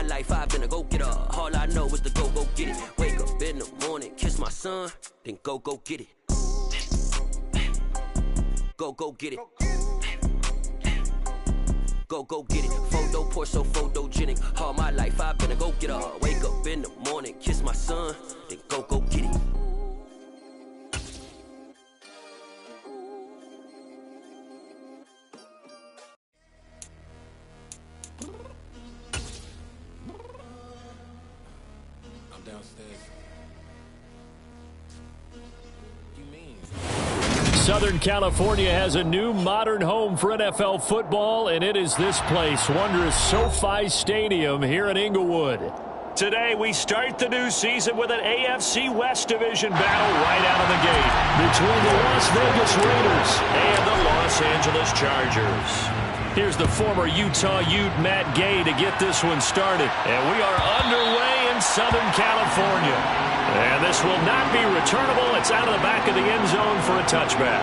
life I've been a go-getter. All I know is to go get it. Wake up in the morning, kiss my son, then go get it. Go get it. Go get it. Photo poor, so photogenic. All my life I've been a go-getter. Wake up in the morning, kiss my son, then go get it. Southern California has a new modern home for NFL football, and it is this place, wondrous SoFi Stadium here in Inglewood. Today, we start the new season with an AFC West Division battle right out of the gate between the Las Vegas Raiders and the Los Angeles Chargers. Here's the former Utah Ute Matt Gay to get this one started. And we are underway in Southern California. And this will not be returnable. It's out of the back of the end zone for a touchback.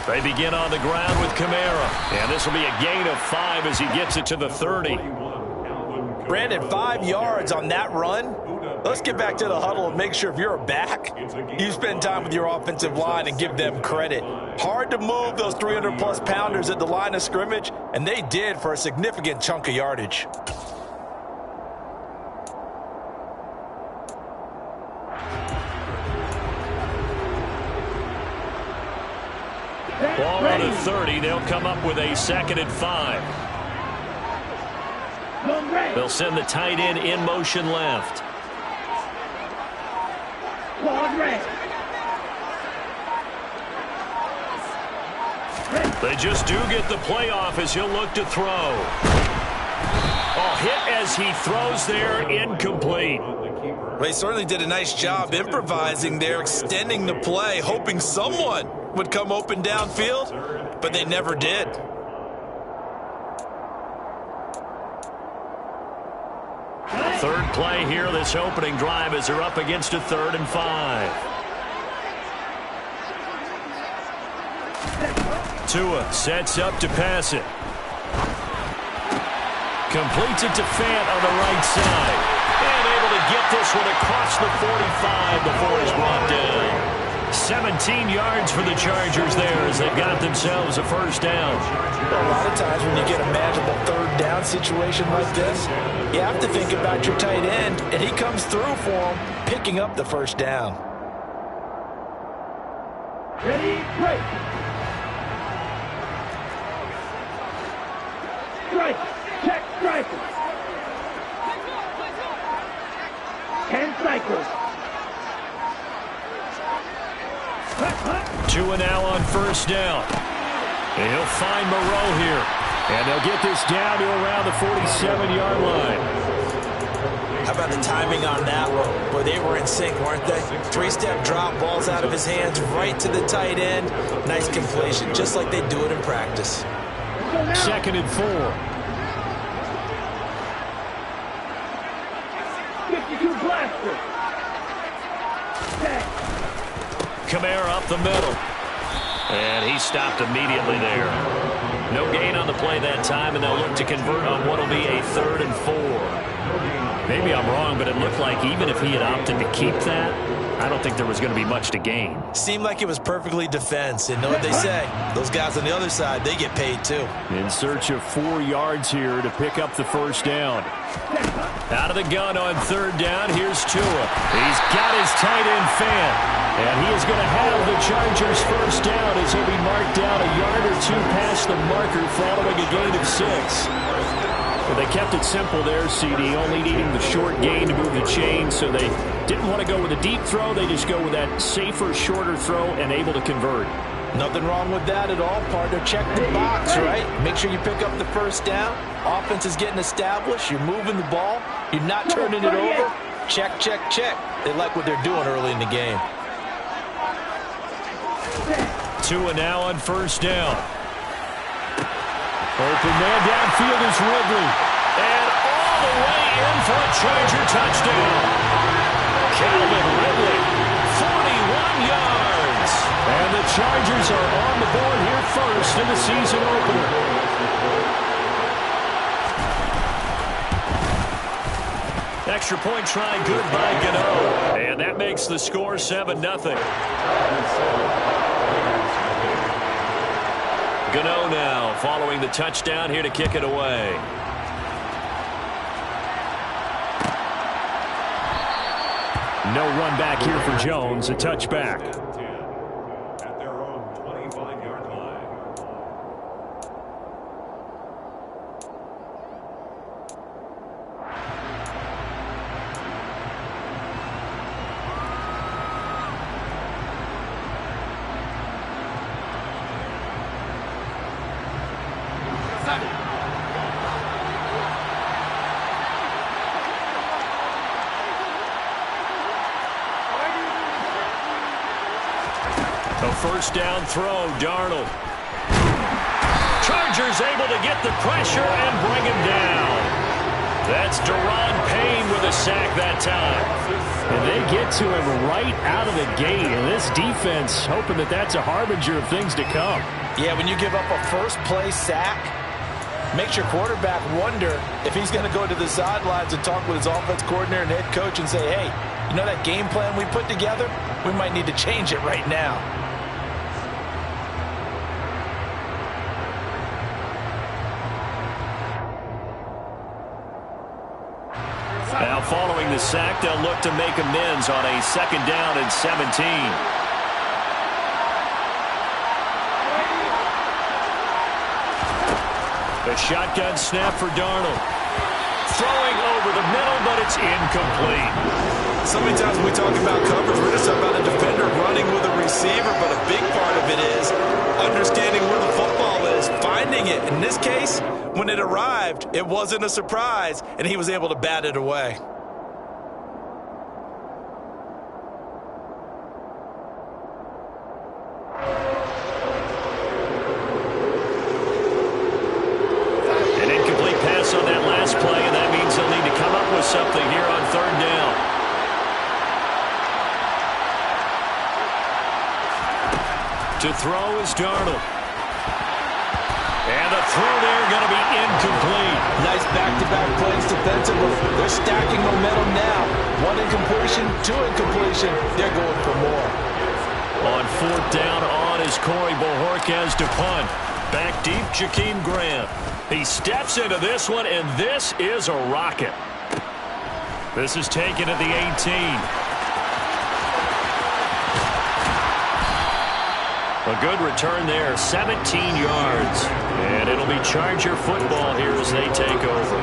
They begin on the ground with Kamara. And this will be a gain of 5 as he gets it to the 30. Brandon, 5 yards on that run. Let's get back to the huddle and make sure if you're a back, you spend time with your offensive line and give them credit. Hard to move those 300-plus pounders at the line of scrimmage, and they did for a significant chunk of yardage. Ball on the 30. They'll come up with a 2nd and 5. They'll send the tight end in motion left. They just do get the playoff as he'll look to throw. Oh, hit as he throws there, incomplete. Well, he certainly did a nice job improvising there, extending the play, hoping someone would come open downfield, but they never did. Third play here, this opening drive as they're up against a 3rd and 5. Tua sets up to pass it. Completes it to Fant on the right side. And able to get this one across the 45 before he's brought down. 17 yards for the Chargers there as they've got themselves a first down. Well, a lot of times when you get a manageable 3rd down situation like this, you have to think about your tight end, and he comes through for him, picking up the first down. Ready, break. Strike. Check striker. 10 cycles. Tua now on first down. And he'll find Moreau here. And they'll get this down to around the 47-yard line. How about the timing on that one? Boy, they were in sync, weren't they? 3-step drop, balls out of his hands, right to the tight end. Nice completion, just like they do it in practice. 2nd and 4. 52 blaster. Kamara up the middle. And he stopped immediately there. No gain on the play that time, and they'll look to convert on what will be a 3rd and 4. Maybe I'm wrong, but it looked like even if he had opted to keep that, I don't think there was going to be much to gain. Seemed like it was perfectly defense, and know what they say. Those guys on the other side, they get paid too. In search of 4 yards here to pick up the first down. Out of the gun on 3rd down, here's Tua. He's got his tight end Fant. And he is going to have the Chargers first down as he'll be marked down a yard or 2 past the marker following a gain of 6. Well, they kept it simple there, CD, only needing the short gain to move the chain, so they didn't want to go with a deep throw. They just go with that safer, shorter throw and able to convert. Nothing wrong with that at all, partner. Check the box, right? Make sure you pick up the first down. Offense is getting established. You're moving the ball. You're not turning it over. Check, check, check. They like what they're doing early in the game. Tua now on first down. Open man downfield is Ridley. And all the way in for a Charger touchdown. Calvin Ridley, 41 yards. And the Chargers are on the board here first in the season opener. Extra point try good by Gano. And that makes the score 7-0. Gano now following the touchdown here to kick it away. No run back here for Jones, a touchback. At their own 25-yard line. A first down throw, Darnold. Chargers able to get the pressure and bring him down. That's Deron Payne with a sack that time. And they get to him right out of the gate. And this defense hoping that that's a harbinger of things to come. Yeah, when you give up a first-play sack, makes your quarterback wonder if he's going to go to the sidelines and talk with his offense coordinator and head coach and say, hey, you know that game plan we put together? We might need to change it right now. Now following the sack, they'll look to make amends on a second down and 17. A shotgun snap for Darnold. Throwing over the middle, but it's incomplete. So many times when we talk about coverage, we're just about a defender running with a receiver, but a big part of it is understanding where the football is, finding it. In this case, when it arrived, it wasn't a surprise, and he was able to bat it away. An incomplete pass on that last play, and that means they'll need to come up with something here on third down. To throw is Darnold. And the throw there going to be incomplete. Nice back-to-back plays defensively. They're stacking momentum now. One incompletion, two incompletion. They're going for more. On fourth down on is Corey Bojorquez to punt. Back deep, Jakeem Grant. He steps into this one, and this is a rocket. This is taken at the 18. A good return there, 17 yards. And it'll be Charger football here as they take over.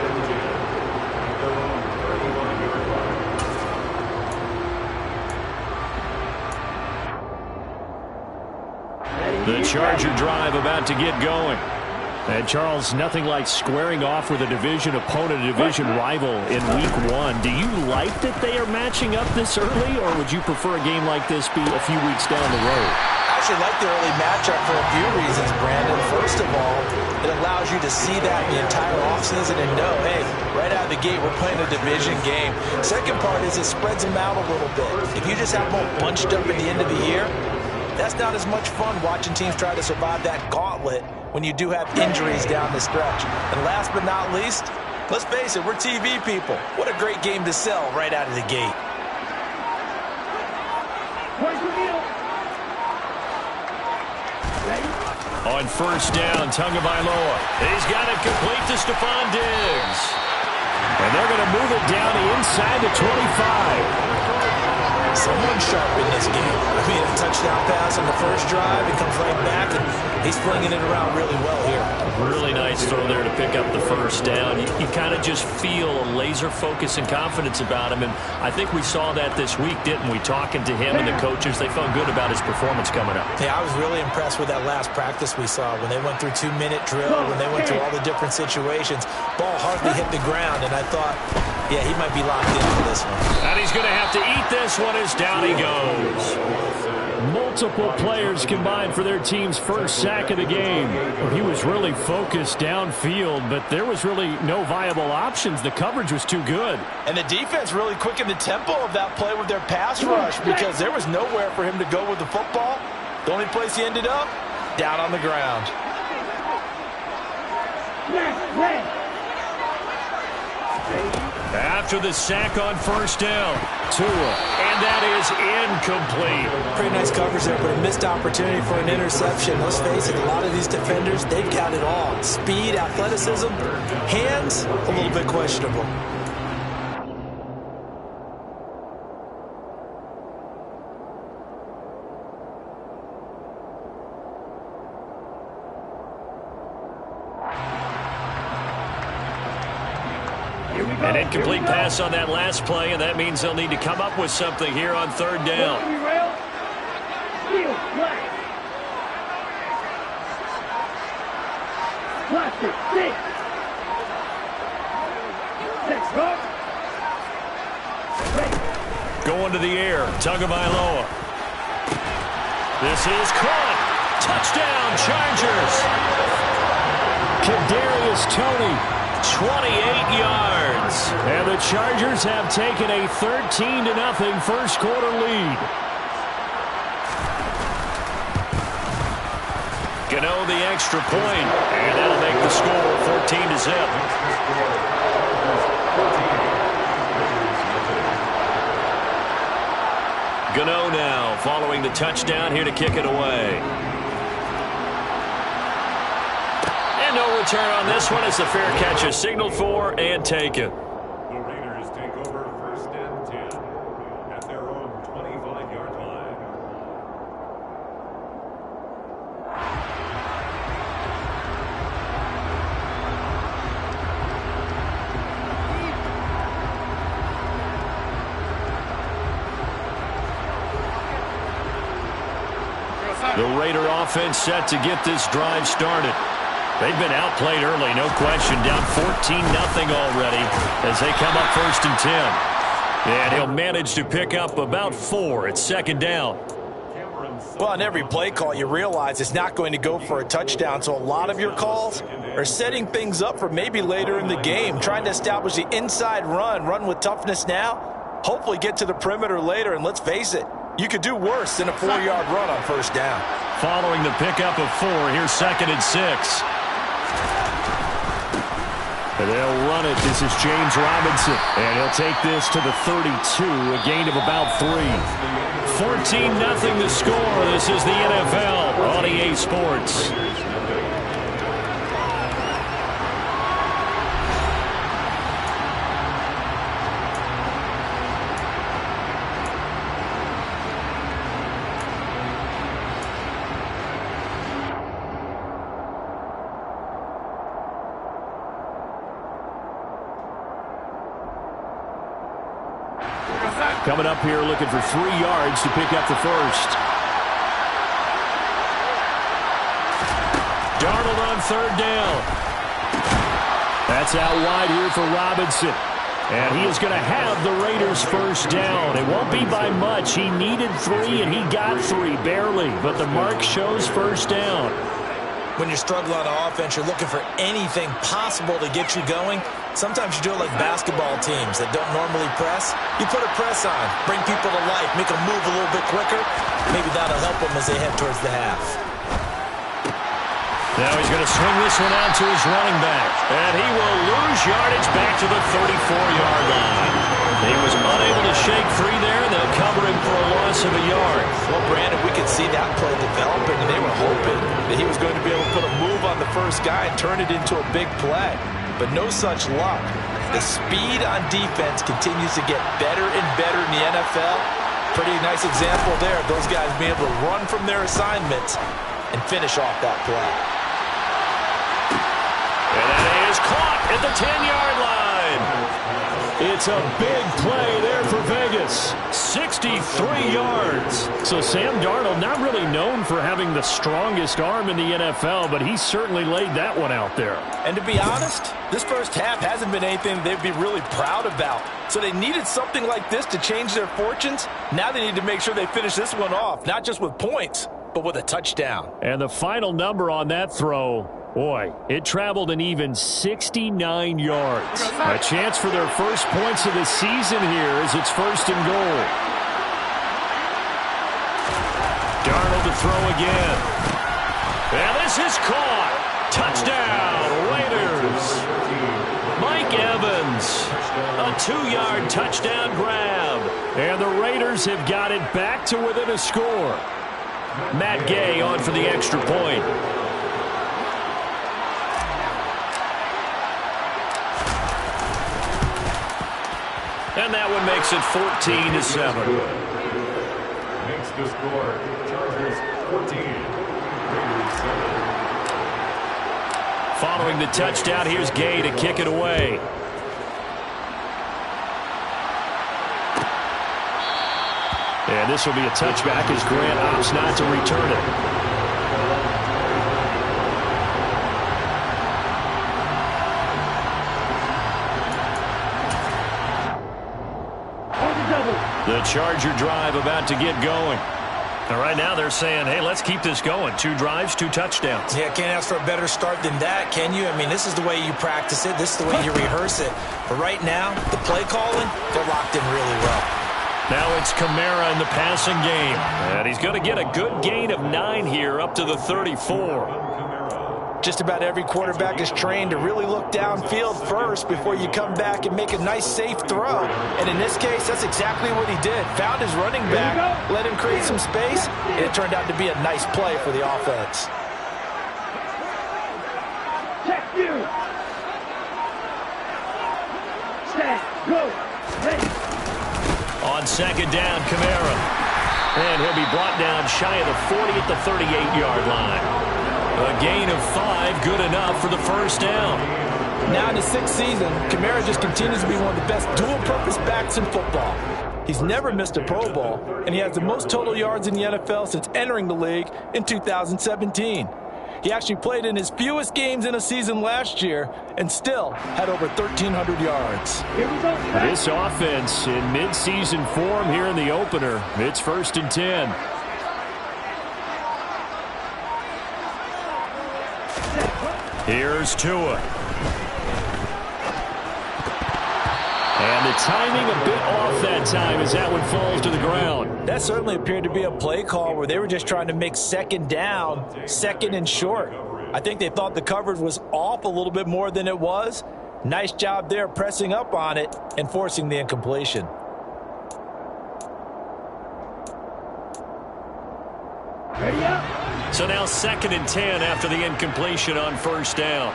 The Charger drive about to get going. And Charles, nothing like squaring off with a division opponent, a division rival in week one. Do you like that they are matching up this early, or would you prefer a game like this be a few weeks down the road? I actually like the early matchup for a few reasons, Brandon. First of all, it allows you to see that the entire offseason and know, hey, right out of the gate, we're playing a division game. Second part is it spreads them out a little bit. If you just have them all bunched up at the end of the year, that's not as much fun watching teams try to survive that gauntlet when you do have injuries down the stretch. And last but not least, let's face it, we're TV people. What a great game to sell right out of the gate. On first down, Tagovailoa. He's got it complete to Stephon Diggs. And they're going to move it down inside the 25. someone sharp in this game. I mean, a touchdown pass on the first drive, it comes right back, and he's flinging it around really well here. Really nice throw there to pick up the first down. You kind of just feel a laser focus and confidence about him, and I think we saw that this week, didn't we? Talking to him and the coaches, they felt good about his performance coming up. Yeah, I was really impressed with that last practice we saw when they went through 2-minute drill, when they went through all the different situations. Ball hardly hit the ground, and I thought, yeah, he might be locked into this one. And he's going to have to eat this one as down he goes. Multiple players combined for their team's first sack of the game. He was really focused downfield, but there was really no viable options. The coverage was too good. And the defense really quickened the tempo of that play with their pass rush because there was nowhere for him to go with the football. The only place he ended up, down on the ground. After the sack on first down, Tua, and that is incomplete. Pretty nice coverage there, but a missed opportunity for an interception. Let's face it, a lot of these defenders, they've got it all. Speed, athleticism, hands, a little bit questionable. An incomplete pass on that last play, and that means they'll need to come up with something here on third down. Going to the air, Tagovailoa. This is caught. Touchdown, Chargers. Kadarius Toney. 28 yards. And the Chargers have taken a 13-0 first quarter lead. Gano the extra point, and that'll make the score 14-0. Gano now following the touchdown here to kick it away. No return on this one as the fair catch is signaled for and taken. The Raiders take over first and 10 at their own 25-yard line. The Raider offense set to get this drive started. They've been outplayed early, no question. Down 14-0 already as they come up first and 10. And he'll manage to pick up about 4 at second down. Well, on every play call, you realize it's not going to go for a touchdown. So a lot of your calls are setting things up for maybe later in the game, trying to establish the inside run with toughness now, hopefully get to the perimeter later. And let's face it, you could do worse than a 4-yard run on first down. Following the pickup of 4, here's second and 6. And they'll run it. This is James Robinson. And he'll take this to the 32, a gain of about 3. 14-0 the score. This is the NFL on EA Sports. Coming up here looking for 3 yards to pick up the first. Darnold on third down. That's out wide here for Robinson. And he is going to have the Raiders first down. It won't be by much. He needed 3 and he got 3, barely. But the mark shows first down. When you're struggling on offense, you're looking for anything possible to get you going. Sometimes you do it like basketball teams that don't normally press. You put a press on, bring people to life, make them move a little bit quicker. Maybe that'll help them as they head towards the half. Now he's going to swing this one out to his running back. And he will lose yardage back to the 34-yard line. He was unable to shake free there. They'll cover him for a loss of a yard. Well, Brandon, we could see that play developing, and they were hoping that he was going to be able to put a move on the first guy and turn it into a big play. But no such luck. The speed on defense continues to get better and better in the NFL. pretty nice example there of those guys being able to run from their assignments and finish off that play. And that is caught at the 10-yard line. It's a big play there for Vegas. 63 yards. So Sam Darnold, not really known for having the strongest arm in the NFL, but he certainly laid that one out there. And to be honest, this first half hasn't been anything they'd be really proud about. So they needed something like this to change their fortunes. Now they need to make sure they finish this one off, not just with points, but with a touchdown. And the final number on that throw, boy, it traveled an even 69 yards. A chance for their first points of the season here as it's 1st and goal. Darnold to throw again. And this is caught. Touchdown, Raiders. Mike Evans, a 2-yard touchdown grab. And the Raiders have got it back to within a score. Matt Gay on for the extra point. And that one makes it 14-7. Makes the score. Chargers 14. Raiders 7. Following the touchdown, here's Gay to kick it away. And this will be a touchback as Grant opts not to return it. The Charger drive about to get going. And right now they're saying, hey, let's keep this going. 2 drives, 2 touchdowns. Yeah, can't ask for a better start than that, can you? I mean, this is the way you practice it. This is the way you rehearse it. But right now, the play calling, they're locked in really well. Now it's Kamara in the passing game. And he's going to get a good gain of 9 here up to the 34. Just about every quarterback is trained to really look downfield first before you come back and make a nice, safe throw. And in this case, that's exactly what he did. Found his running back, let him create some space, and it turned out to be a nice play for the offense. Check you. Set, go, ready. On 2nd down, Kamara. And he'll be brought down shy of the 40 at the 38-yard line. A gain of 5, good enough for the 1st down. Now in his 6th season, Kamara just continues to be one of the best dual-purpose backs in football. He's never missed a Pro Bowl, and he has the most total yards in the NFL since entering the league in 2017. He actually played in his fewest games in a season last year and still had over 1,300 yards. Here we go. This offense in mid-season form here in the opener. It's 1st and 10. Here's Tua. And the timing a bit off that time as that one falls to the ground. That certainly appeared to be a play call where they were just trying to make 2nd down, 2nd and short. I think they thought the coverage was off a little bit more than it was. Nice job there pressing up on it and forcing the incompletion. Ready up. So now 2nd and 10 after the incompletion on 1st down.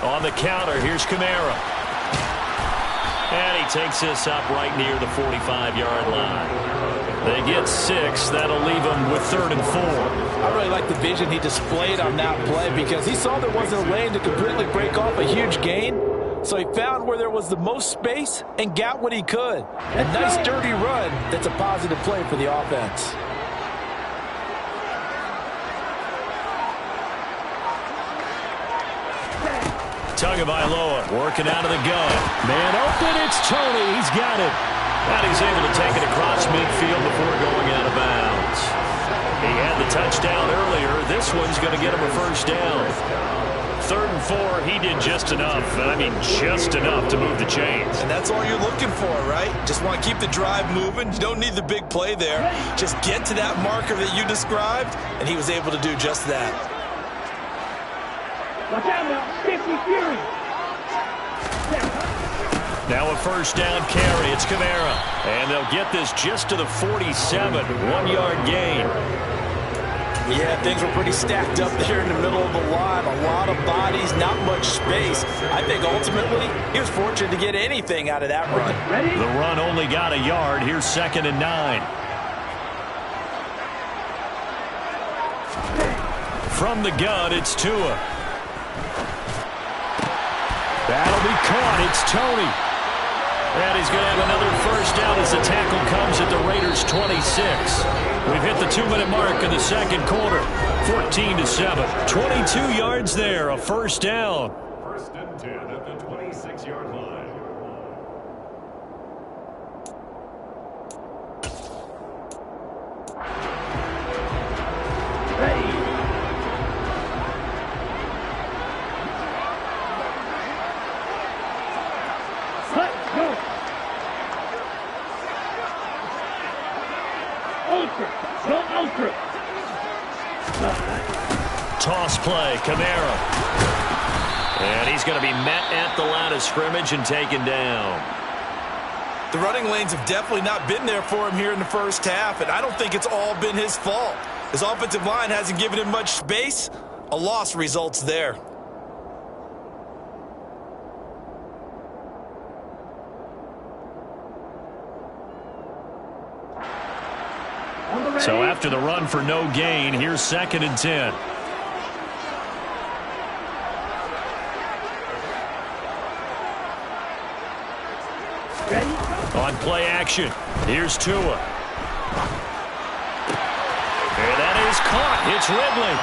On the counter, here's Kamara. And he takes this up right near the 45-yard line. They get 6. That'll leave them with 3rd and 4. I really like the vision he displayed on that play because he saw there wasn't a lane to completely break off a huge gain. So he found where there was the most space and got what he could. A nice, dirty run that's a positive play for the offense. Tagovailoa working out of the gun. Man open, it's Tony. He's got it. And he's able to take it across midfield before going out of bounds. He had the touchdown earlier. This one's going to get him a 1st down. 3rd and 4, he did just enough. I mean, just enough to move the chains. And that's all you're looking for, right? Just want to keep the drive moving. You don't need the big play there. Just get to that marker that you described, and he was able to do just that. Watch out now. 50 Fury. Now a 1st down carry. It's Kamara. And they'll get this just to the 47. 1-yard gain. Yeah, things were pretty stacked up there in the middle of the line. A lot of bodies, not much space. I think ultimately he was fortunate to get anything out of that run. Ready? The run only got a yard. Here's 2nd and 9. From the gun, it's Tua. That'll be caught. It's Tony. And he's going to have another first down as the tackle comes at the Raiders' 26. We've hit the 2-minute mark in the second quarter. 14-7. 22 yards there, a first down. 1st and 10 at the 26-yard line. Ready? Let's go! Ultra! Go ultra! Toss play, Kamara. And he's going to be met at the line of scrimmage and taken down. The running lanes have definitely not been there for him here in the first half, and I don't think it's all been his fault. His offensive line hasn't given him much space. A loss results there. So after the run for no gain, here's 2nd and 10. Ready? On play action, here's Tua. And that is caught. It's Ridley.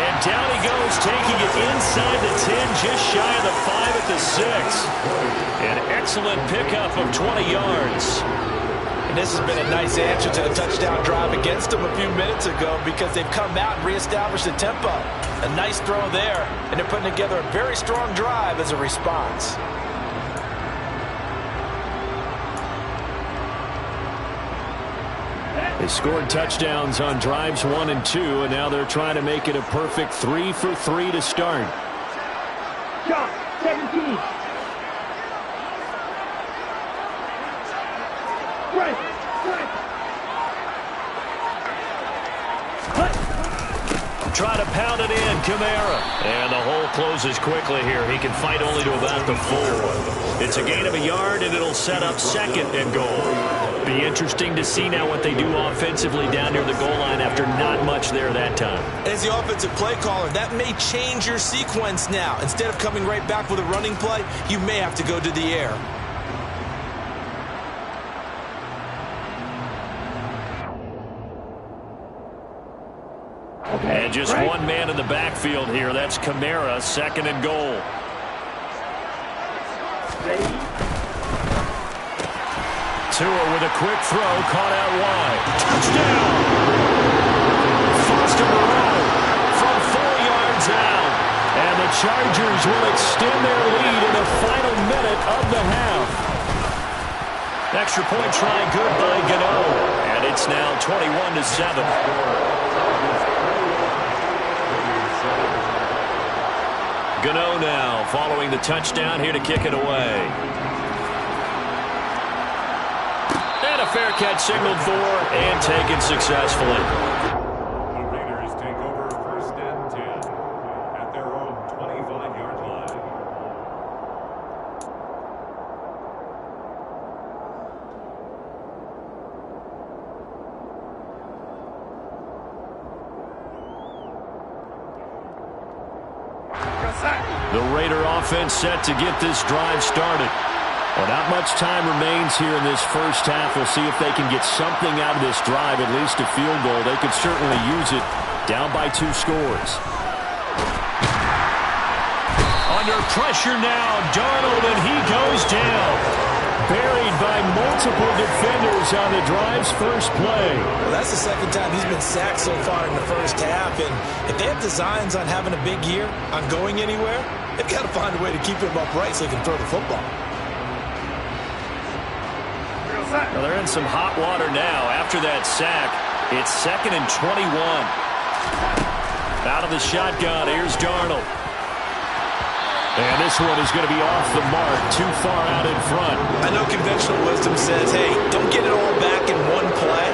And down he goes, taking it inside the 10, just shy of the 5 at the 6. An excellent pickup of 20 yards. And this has been a nice answer to the touchdown drive against them a few minutes ago because they've come out and reestablished the tempo. A nice throw there, and they're putting together a very strong drive as a response. They scored touchdowns on drives 1 and 2, and now they're trying to make it a perfect 3 for 3 to start. Shot! 17! Right! Right! Try to pound it in, Kamara. And the hole closes quickly here. He can fight only to about the 4. It's a gain of a yard, and it'll set up 2nd and goal. Be interesting to see now what they do offensively down near the goal line after not much there that time. As the offensive play caller, that may change your sequence now. Instead of coming right back with a running play, you may have to go to the air. And just one man in the backfield here. That's Kamara, 2nd and goal. Tua with a quick throw, caught out wide. Touchdown! Foster Moreau from 4 yards out. And the Chargers will extend their lead in the final minute of the half. Extra point try good by Gano. And it's now 21-7. Gano now following the touchdown here to kick it away. And a fair catch signaled for and taken successfully. The Raiders take over 1st and 10 at their own 25-yard line. The Raider offense set to get this drive started. Well, not much time remains here in this first half. We'll see if they can get something out of this drive, at least a field goal. They could certainly use it. Down by 2 scores. Under pressure now, Darnold, and he goes down. Buried by multiple defenders on the drive's first play. Well, that's the 2nd time he's been sacked so far in the first half. And if they have designs on having a big year, on going anywhere, they've got to find a way to keep him upright so he can throw the football. Well, they're in some hot water now. After that sack, it's 2nd and 21. Out of the shotgun, here's Darnold. And this one is going to be off the mark, too far out in front. I know conventional wisdom says, hey, don't get it all back in one play.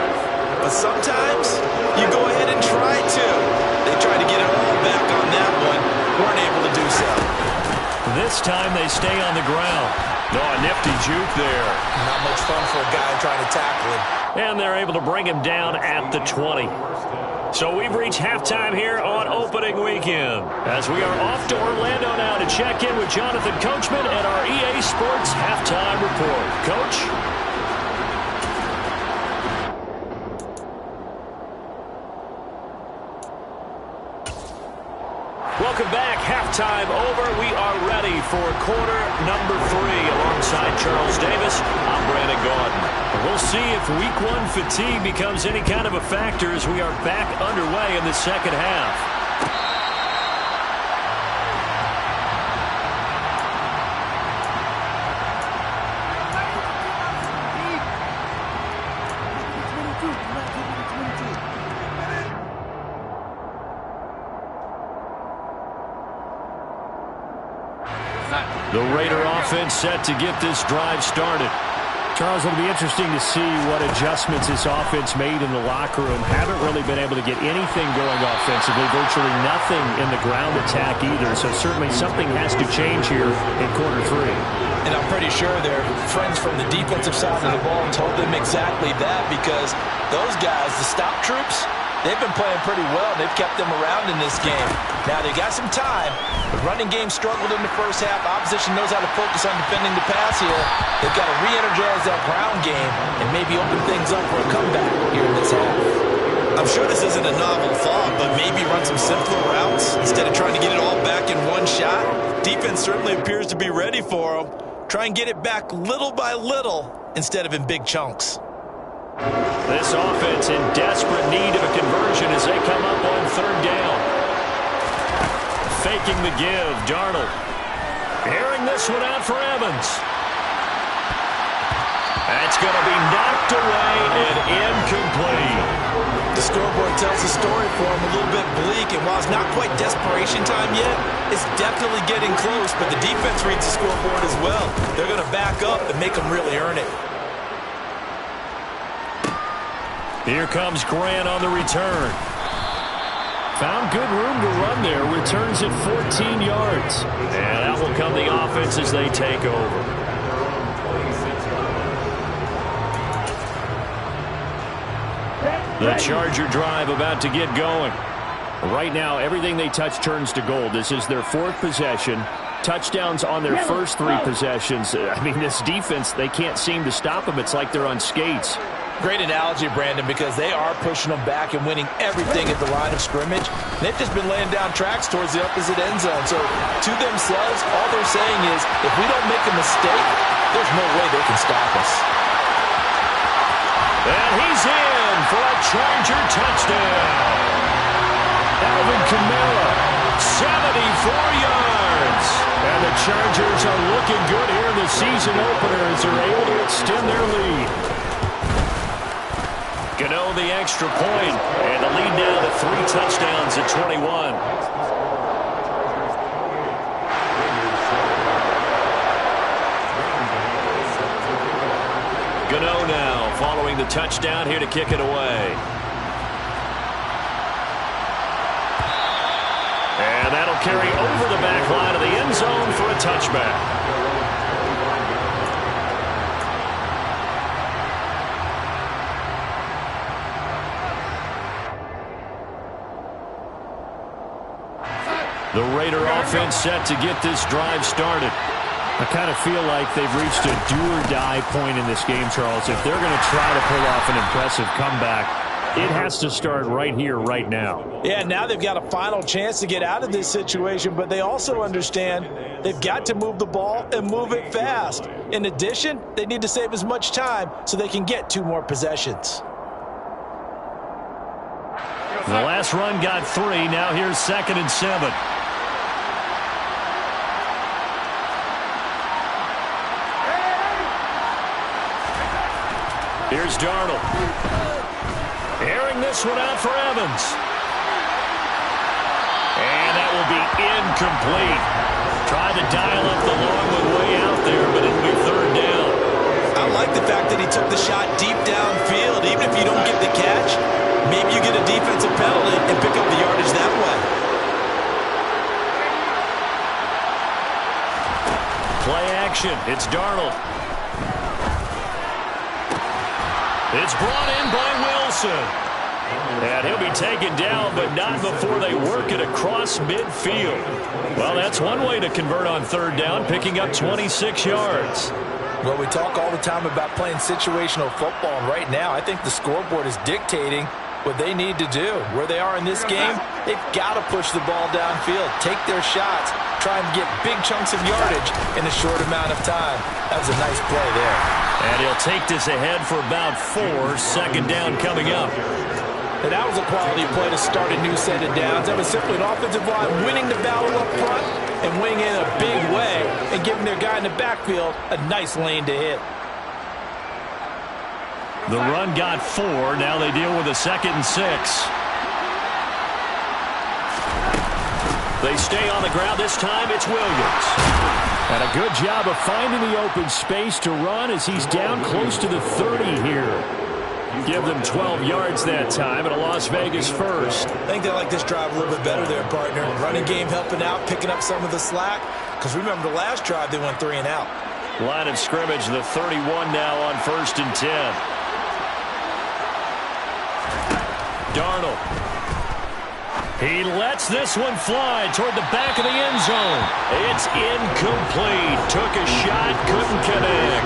But sometimes you go ahead and try to. They tried to get it all back on that one. Weren't able to do so. This time they stay on the ground. No, a nifty juke there. Not much fun for a guy trying to tackle him. And they're able to bring him down at the 20. So we've reached halftime here on opening weekend. As we are off to Orlando now to check in with Jonathan Coachman at our EA Sports Halftime Report. Coach? Welcome back. Halftime over. We are ready for quarter number 3. Alongside Charles Davis, I'm Brandon Gaudin. We'll see if week 1 fatigue becomes any kind of a factor as we are back underway in the second half. The Raider offense set to get this drive started. Charles, it'll be interesting to see what adjustments this offense made in the locker room. Haven't really been able to get anything going offensively, virtually nothing in the ground attack either. So certainly something has to change here in quarter 3. And I'm pretty sure their friends from the defensive side of the ball told them exactly that, because those guys, the stop troops, they've been playing pretty well. They've kept them around in this game. Now, they got some time. The running game struggled in the first half. Opposition knows how to focus on defending the pass here. They've got to re-energize that ground game and maybe open things up for a comeback here in this half. I'm sure this isn't a novel thought, but maybe run some simpler routes instead of trying to get it all back in one shot. Defense certainly appears to be ready for them. Try and get it back little by little instead of in big chunks. This offense in desperate need of a conversion as they come up on third down. Faking the give, Darnold. Airing this one out for Evans. That's going to be knocked away and incomplete. The scoreboard tells the story for him, a little bit bleak, and while it's not quite desperation time yet, it's definitely getting close, but the defense reads the scoreboard as well. They're going to back up and make them really earn it. Here comes Grant on the return. Found good room to run there. Returns at 14 yards. And out will come the offense as they take over. The Charger drive about to get going. Right now, everything they touch turns to gold. This is their 4th possession. Touchdowns on their first 3 possessions. I mean, this defense, they can't seem to stop them. It's like they're on skates. Great analogy, Brandon, because they are pushing them back and winning everything at the line of scrimmage. They've just been laying down tracks towards the opposite end zone. So to themselves, all they're saying is, if we don't make a mistake, there's no way they can stop us. And he's in for a Charger touchdown. Alvin Kamara, 74 yards. And the Chargers are looking good here in the season opener as they're able to extend their lead. Gano the extra point, and the lead now to 3 touchdowns at 21. Gano now following the touchdown here to kick it away. And that'll carry over the back line of the end zone for a touchback. The Raider offense set to get this drive started. I kind of feel like they've reached a do-or-die point in this game, Charles. If they're going to try to pull off an impressive comeback, it has to start right here, right now. Yeah, now they've got a final chance to get out of this situation, but they also understand they've got to move the ball and move it fast. In addition, they need to save as much time so they can get 2 more possessions. The last run got 3. Now here's 2nd and 7. Here's Darnold. Airing this one out for Evans. And that will be incomplete. Tried to dial up the long one way out there, but it'll be 3rd down. I like the fact that he took the shot deep downfield. Even if you don't get the catch, Maybe you get a defensive penalty and pick up the yardage that way. Play action. It's Darnold. It's brought in by Wilson. And he'll be taken down, but not before they work it across midfield. Well, that's one way to convert on third down, picking up 26 yards. Well, we talk all the time about playing situational football, and right now I think the scoreboard is dictating what they need to do. Where they are in this game, they've got to push the ball downfield, take their shots, try and get big chunks of yardage in a short amount of time. That was a nice play there. And he'll take this ahead for about 4, second down coming up. And that was a quality play to start a new set of downs. That was simply an offensive line winning the battle up front and winning in a big way and giving their guy in the backfield a nice lane to hit. The run got 4. Now they deal with a 2nd and 6. They stay on the ground. This time it's Williams. And a good job of finding the open space to run as he's down close to the 30 here. Give them 12 yards that time and a Las Vegas first. I think they like this drive a little bit better there, partner. Running game helping out, picking up some of the slack. Because remember, the last drive they went 3 and out. Line of scrimmage, the 31 now on 1st and 10. Darnold. He lets this one fly toward the back of the end zone. It's incomplete. Took a shot, couldn't connect.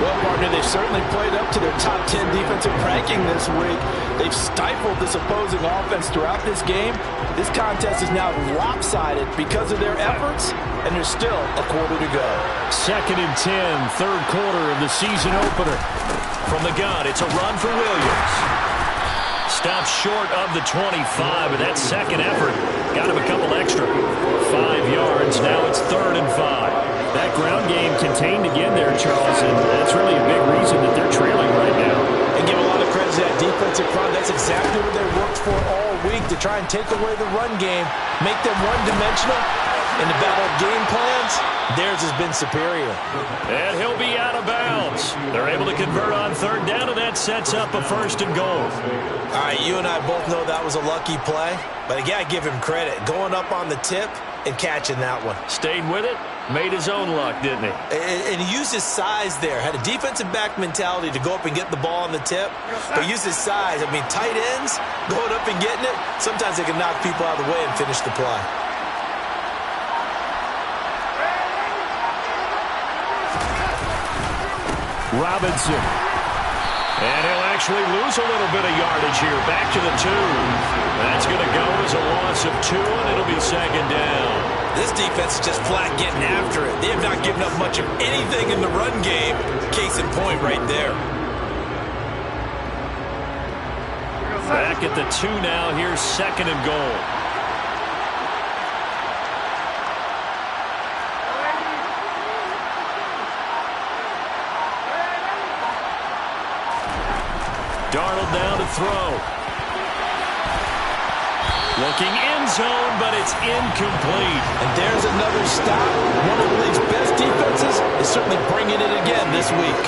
Well, partner, they've certainly played up to their top 10 defensive ranking this week. They've stifled this opposing offense throughout this game. This contest is now lopsided because of their efforts, and there's still a quarter to go. 2nd and 10, third quarter of the season opener. From the gun, it's a run for Williams. Stops short of the 25, but that second effort got him a couple extra. 5 yards, now it's 3rd and 5. That ground game contained again there, Charles, and that's really a big reason that they're trailing right now. And give a lot of credit to that defensive front. That's exactly what they worked for all week, to try and take away the run game, make them one-dimensional. In the battle of game plans, theirs has been superior. And he'll be out of bounds. They're able to convert on third down, and that sets up a 1st and goal. All right, you and I both know that was a lucky play, but I got to give him credit. Going up on the tip and catching that one. Stayed with it, made his own luck, didn't he? And he used his size there. Had a defensive back mentality to go up and get the ball on the tip, but used his size. I mean, tight ends, going up and getting it, sometimes they can knock people out of the way and finish the play. Robinson. And he'll actually lose a little bit of yardage here. Back to the 2. That's going to go as a loss of 2, and it'll be 2nd down. This defense is just flat getting after it. They have not given up much of anything in the run game. Case in point right there. Back at the 2 now. Here's 2nd and goal. Darnold now to throw. Looking end zone, but it's incomplete. And there's another stop. One of the league's best defenses is certainly bringing it again this week.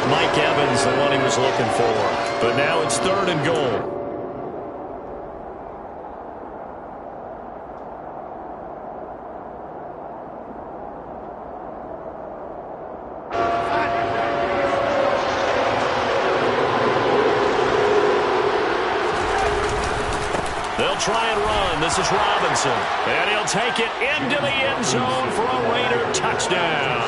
Mike Evans, the one he was looking for. But now it's 3rd and goal. They'll try and run. This is Robinson. And he'll take it into the end zone for a Raider touchdown.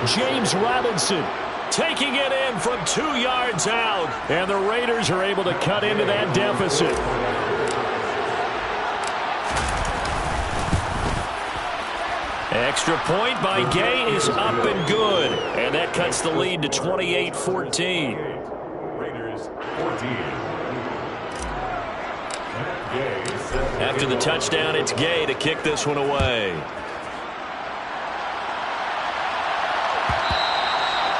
James Robinson taking it in from 2 yards out. And the Raiders are able to cut into that deficit. Extra point by Gay is up and good. And that cuts the lead to 28-14. Raiders 14. After the touchdown, it's Gay to kick this one away.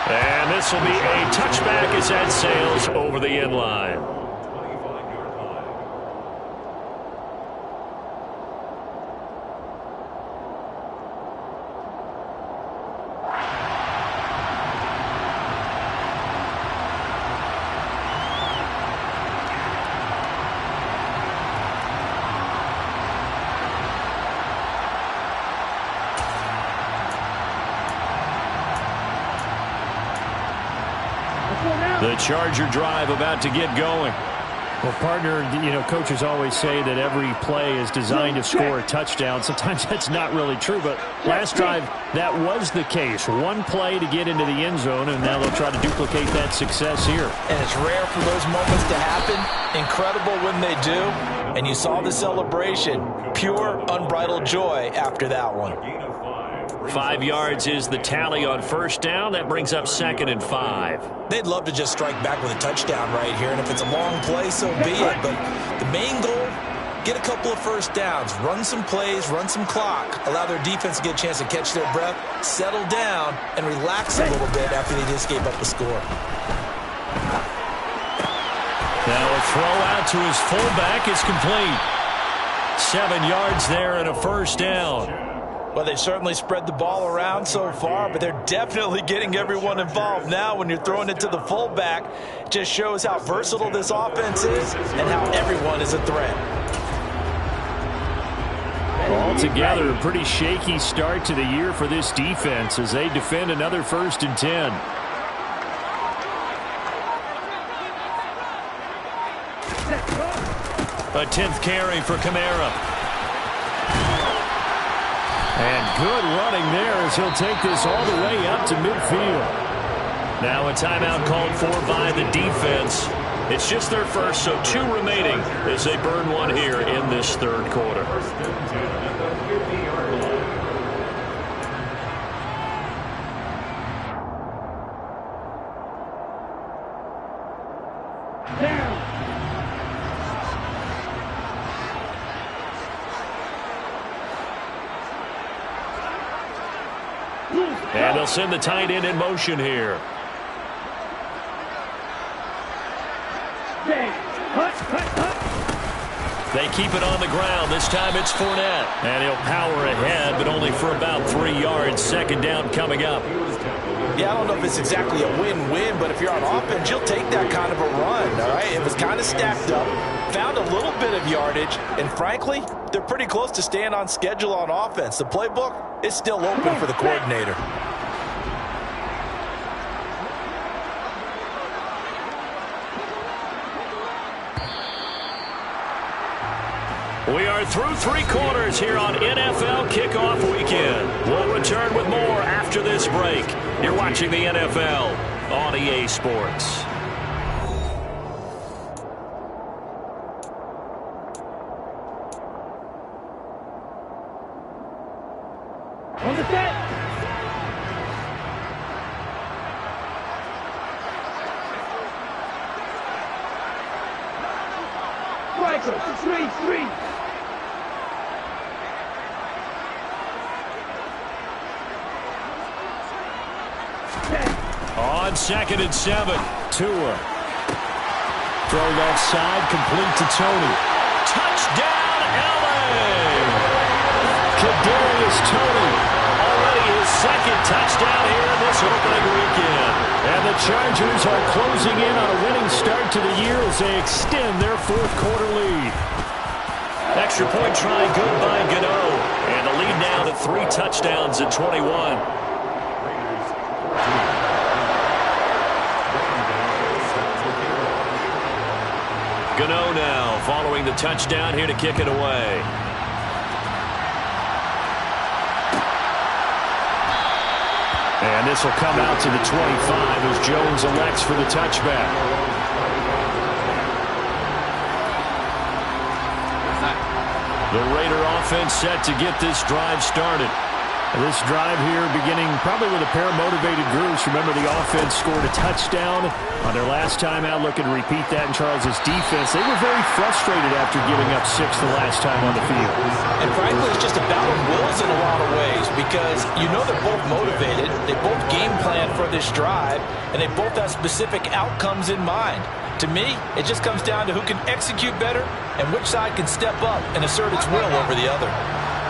And this will be a touchback as that sails over the end line. The Charger drive about to get going. Well, partner, coaches always say that every play is designed to score a touchdown. Sometimes that's not really true, but last drive, that was the case. One play to get into the end zone, and now they'll try to duplicate that success here. And it's rare for those moments to happen. Incredible when they do. And you saw the celebration. Pure, unbridled joy after that one. 5 yards is the tally on first down. That brings up 2nd and 5. They'd love to just strike back with a touchdown right here, and if it's a long play, so be it. But the main goal, get a couple of first downs, run some plays, run some clock, allow their defense to get a chance to catch their breath, settle down, and relax a little bit after they just gave up a score. Now a throw out to his fullback is complete. 7 yards there and a first down. Well, they certainly spread the ball around so far, but they're definitely getting everyone involved now when you're throwing it to the fullback. It just shows how versatile this offense is and how everyone is a threat. Altogether, a pretty shaky start to the year for this defense as they defend another 1st and 10. A 10th carry for Kamara. And good running there as he'll take this all the way up to midfield. Now a timeout called for by the defense. It's just their first, so 2 remaining as they burn one here in this 3rd quarter. And they'll send the tight end in motion here. They keep it on the ground. This time it's Fournette. And he'll power ahead, but only for about 3 yards. 2nd down coming up. Yeah, I don't know if it's exactly a win-win, but if you're on offense, you'll take that kind of a run, all right? It was kind of stacked up, found a little bit of yardage, and frankly, they're pretty close to staying on schedule on offense. The playbook is still open for the coordinator. We are through 3 quarters here on NFL Kickoff Weekend. We'll return with more after this break. You're watching the NFL on EA Sports. On the set. Striker, 3-3. On 2nd and 7, Tua. Throw that side, complete to Tony. Touchdown, L.A. Kadarius Toney, already his 2nd touchdown here in this opening weekend. And the Chargers are closing in on a winning start to the year as they extend their 4th quarter lead. Extra point try good by Gano. And the lead now to 3 touchdowns at 21. Gano now following the touchdown here to kick it away. And this will come out to the 25 as Jones elects for the touchback. The Raider offense set to get this drive started. This drive here beginning probably with a pair of motivated groups. Remember, the offense scored a touchdown on their last time out. Looking to repeat that in Charles' defense. They were very frustrated after giving up 6 the last time on the field. And frankly, it's just a battle of wills in a lot of ways because you know they're both motivated. They both game plan for this drive, and they both have specific outcomes in mind. To me, it just comes down to who can execute better and which side can step up and assert its will over the other.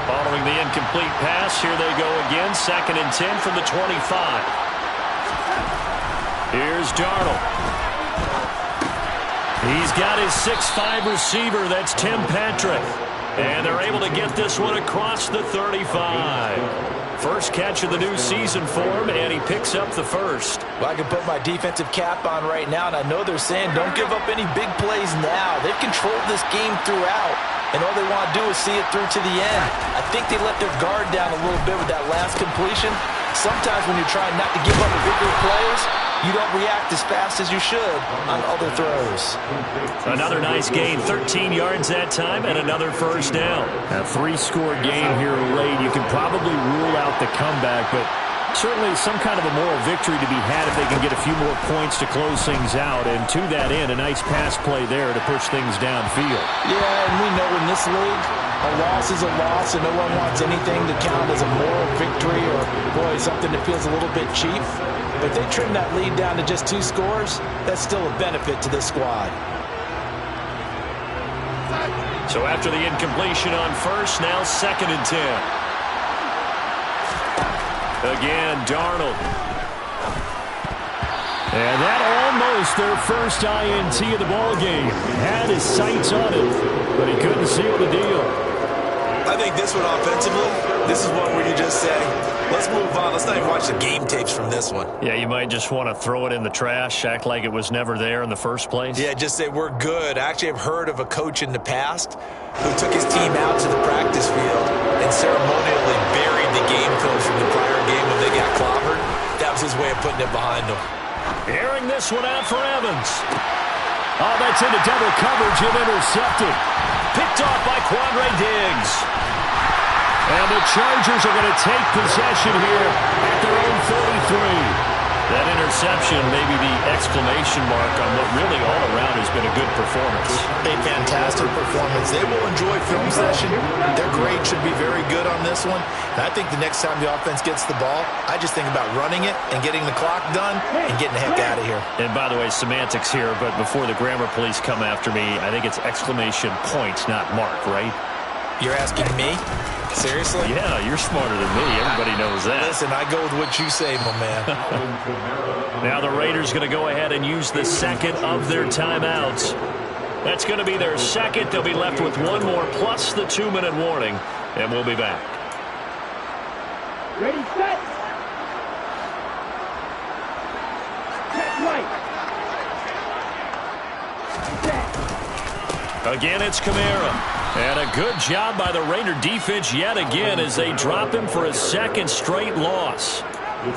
Following the incomplete pass, here they go again. 2nd and 10 from the 25. Here's Darnold. He's got his 6'5 receiver. That's Tim Patrick. And they're able to get this one across the 35. First catch of the new season for him, and he picks up the first. Well, I can put my defensive cap on right now, and I know they're saying don't give up any big plays now. They've controlled this game throughout, and all they want to do is see it through to the end. I think they let their guard down a little bit with that last completion. Sometimes when you're trying not to give up bigger plays, you don't react as fast as you should on other throws. Another nice gain, 13 yards that time, and another first down. A 3-score game here late. You can probably rule out the comeback, but certainly some kind of a moral victory to be had if they can get a few more points to close things out. And to that end, a nice pass play there to push things downfield. Yeah, and we know in this league, a loss is a loss, and no one wants anything to count as a moral victory or, boy, something that feels a little bit cheap. But if they trim that lead down to just 2 scores, that's still a benefit to this squad. So after the incompletion on first, now 2nd and 10. Again, Darnold. And that almost their first INT of the ball game. Had his sights on it, but he couldn't seal the deal. I think this one offensively, this is one where you just say, let's move on. Let's not even watch the game tapes from this one. Yeah, you might just want to throw it in the trash, act like it was never there in the first place. Yeah, just say we're good. I actually have heard of a coach in the past who took his team out to the practice field and ceremonially buried the game film from the prior game when they got clobbered. That was his way of putting it behind them. Airing this one out for Evans. Oh, that's into double coverage and intercepted. Picked off by Quandre Diggs. And the Chargers are going to take possession here at their own 33. That interception may be the exclamation mark on what really all around has been a good performance. A fantastic performance. They will enjoy film session. Their grade should be very good on this one. And I think the next time the offense gets the ball, I just think about running it and getting the clock done and getting the heck out of here. And by the way, semantics here, but before the grammar police come after me, I think it's exclamation point, not mark, right? You're asking me? Seriously? Yeah, you're smarter than me. Everybody knows that. Listen, I go with what you say, my man. Now the Raiders going to go ahead and use the second of their timeouts. That's going to be their second. They'll be left with one more plus the 2-minute warning, and we'll be back. Ready, set. Check right. Again, it's Kamara. And a good job by the Raider defense yet again as they drop him for a second straight loss.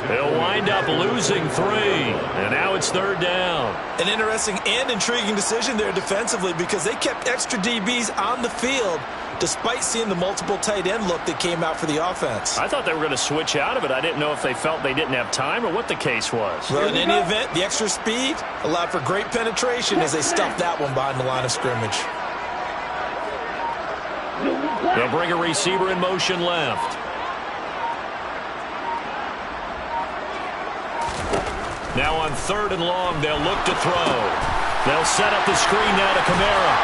They'll wind up losing 3. And now it's 3rd down. An interesting and intriguing decision there defensively because they kept extra DBs on the field despite seeing the multiple tight end look that came out for the offense. I thought they were going to switch out of it. I didn't know if they felt they didn't have time or what the case was. Well, in any event, the extra speed allowed for great penetration as they stuffed that one behind the line of scrimmage. They'll bring a receiver in motion left. Now on 3rd and long, they'll look to throw. They'll set up the screen now to Kamara.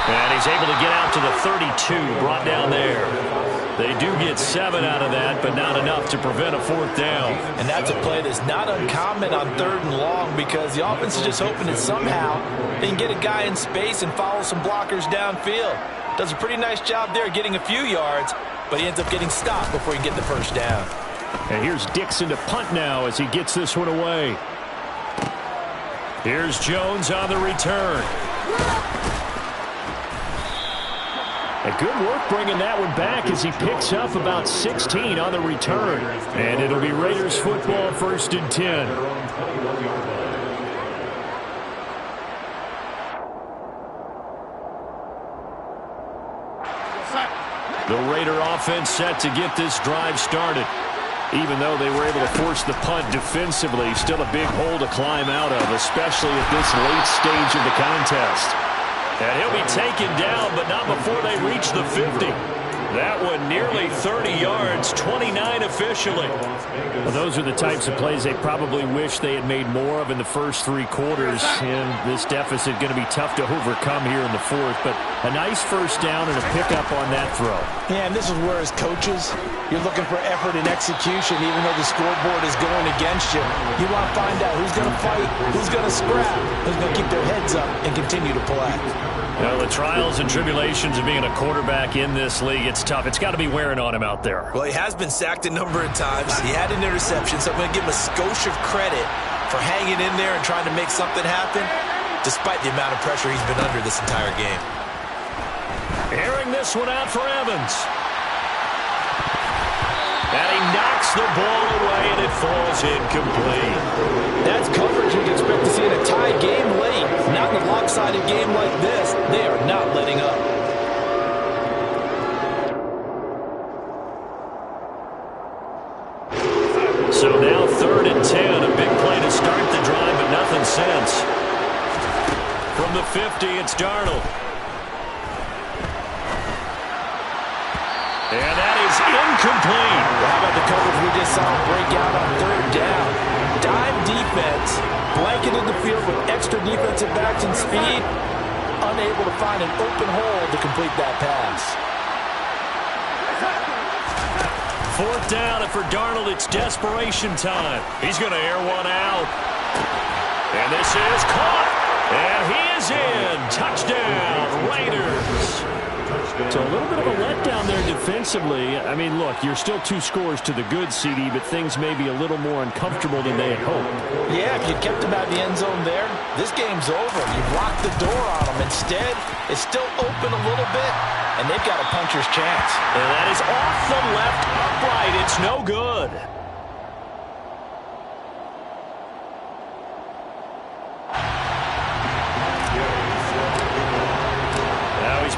And he's able to get out to the 32, brought down there. They do get 7 out of that, but not enough to prevent a 4th down. And that's a play that's not uncommon on 3rd and long because the offense is just hoping that somehow they can get a guy in space and follow some blockers downfield. Does a pretty nice job there getting a few yards, but he ends up getting stopped before he can get the first down. And here's Dixon to punt now as he gets this one away. Here's Jones on the return. A good work bringing that one back as he picks up about 16 on the return. And it'll be Raiders football 1st and 10. The Raider offense set to get this drive started. Even though they were able to force the punt defensively, still a big hole to climb out of, especially at this late stage of the contest. And he'll be taken down, but not before they reach the 50. That one nearly 30 yards, 29 officially. Well, those are the types of plays they probably wish they had made more of in the first 3 quarters. And this deficit going to be tough to overcome here in the 4th. But a nice first down and a pickup on that throw. Yeah, and this is where as coaches, you're looking for effort and execution even though the scoreboard is going against you. You want to find out who's going to fight, who's going to scrap, who's going to keep their heads up and continue to play. Well, the trials and tribulations of being a quarterback in this league, it's tough. It's got to be wearing on him out there. Well, he has been sacked a number of times. He had an interception, so I'm going to give him a skosh of credit for hanging in there and trying to make something happen, despite the amount of pressure he's been under this entire game. Airing this one out for Evans. And he knocks the ball away, and it falls incomplete. That's coverage you'd expect to see in a tie game late. Not in a lopsided game like this. They are not letting up. So now 3rd and 10. A big play to start the drive, but nothing since. From the 50, it's Darnold. And that is incomplete. How about the coverage we just saw break out on 3rd down? Dime defense, blanketed the field with extra defensive backs and speed, unable to find an open hole to complete that pass. 4th down, and for Darnold, it's desperation time. He's going to air one out. And this is caught. And he is in. Touchdown, Raiders. So a little bit of a letdown there defensively. I mean, look, you're still 2 scores to the good, CD, but things may be a little more uncomfortable than they had hoped. Yeah, if you kept them out of the end zone there, this game's over. You've locked the door on them. Instead, it's still open a little bit, and they've got a puncher's chance. And that is off the left upright. It's no good.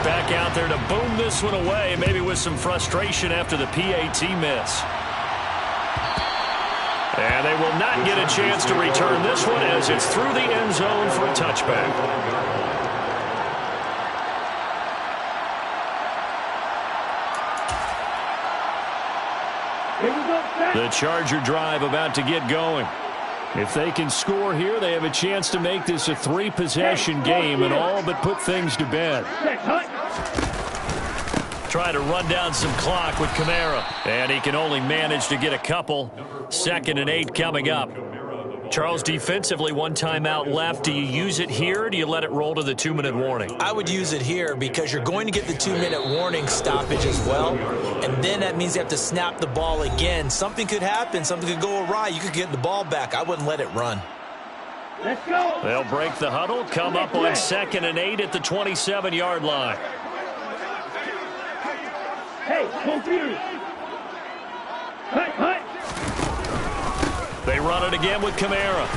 Back out there to boom this one away, maybe with some frustration after the PAT miss. And they will not get a chance to return this one as it's through the end zone for a touchback. The Charger drive about to get going. If they can score here, they have a chance to make this a 3-possession game and all but put things to bed. Try to run down some clock with Kamara. And he can only manage to get a couple. 2nd and 8 coming up. Charles, defensively, 1 timeout left. Do you use it here, or do you let it roll to the 2-minute warning? I would use it here because you're going to get the 2-minute warning stoppage as well. And then that means you have to snap the ball again. Something could happen. Something could go awry. You could get the ball back. I wouldn't let it run. Let's go. They'll break the huddle, come up on 2nd and 8 at the 27-yard line. Hey, confused. Hut. They run it again with Kamara.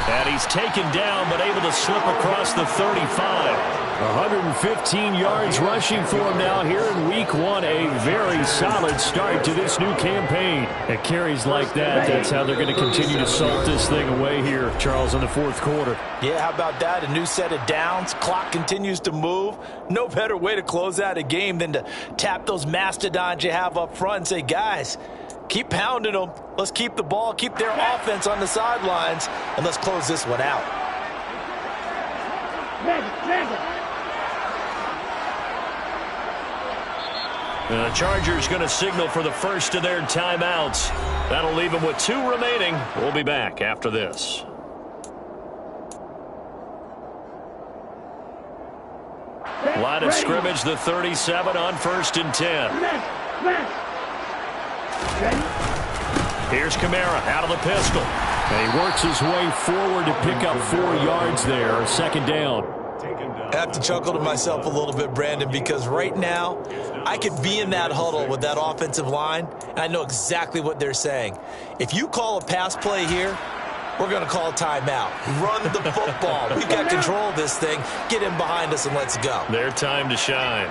And he's taken down, but able to slip across the 35. 115 yards rushing for him now here in week 1. A very solid start to this new campaign. At carries like that, that's how they're going to continue to salt this thing away here, Charles, in the 4th quarter. Yeah, how about that? A new set of downs. Clock continues to move. No better way to close out a game than to tap those mastodons you have up front and say, guys, keep pounding them. Let's keep the ball, keep their offense on the sidelines, and let's close this one out. The Chargers going to signal for the first of their timeouts. That'll leave them with 2 remaining. We'll be back after this. Line of scrimmage, the 37 on 1st and 10. Here's Kamara out of the pistol. And he works his way forward to pick up 4 yards there. 2nd down. I have to chuckle to myself a little bit, Brandon, because right now I could be in that huddle with that offensive line, and I know exactly what they're saying. If you call a pass play here, we're going to call a timeout. Run the football. We've got control of this thing. Get in behind us and let's go. Their time to shine.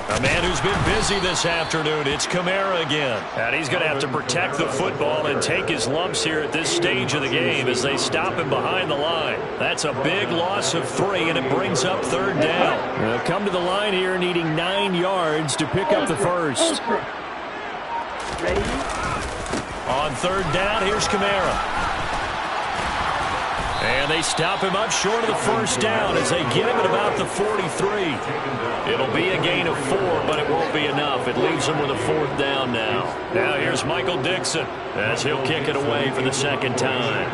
A man who's been busy this afternoon, it's Kamara again. And he's going to have to protect the football and take his lumps here at this stage of the game as they stop him behind the line. That's a big loss of 3, and it brings up 3rd down. They'll come to the line here needing 9 yards to pick up the first. Ready? On 3rd down, here's Kamara. And they stop him up short of the first down as they get him at about the 43. It'll be a gain of 4, but it won't be enough. It leaves him with a 4th down now. Now here's Michael Dixon as he'll kick it away for the 2nd time.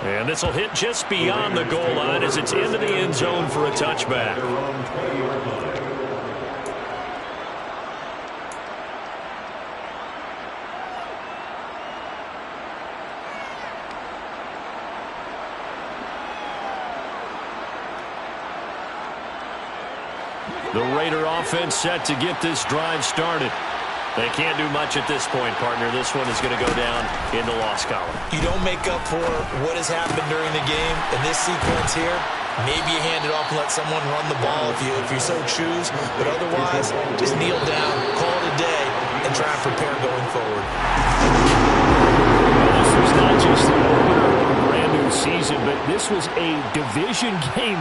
And this will hit just beyond the goal line as it's into the end zone for a touchback. The Raider offense set to get this drive started. They can't do much at this point, partner. This one is going to go down in the loss column. You don't make up for what has happened during the game. In this sequence here, maybe you hand it off and let someone run the ball if you so choose. But otherwise, just kneel down, call it a day, and try and prepare going forward. Well, this was not just the opener of a brand new season, but this was a division game.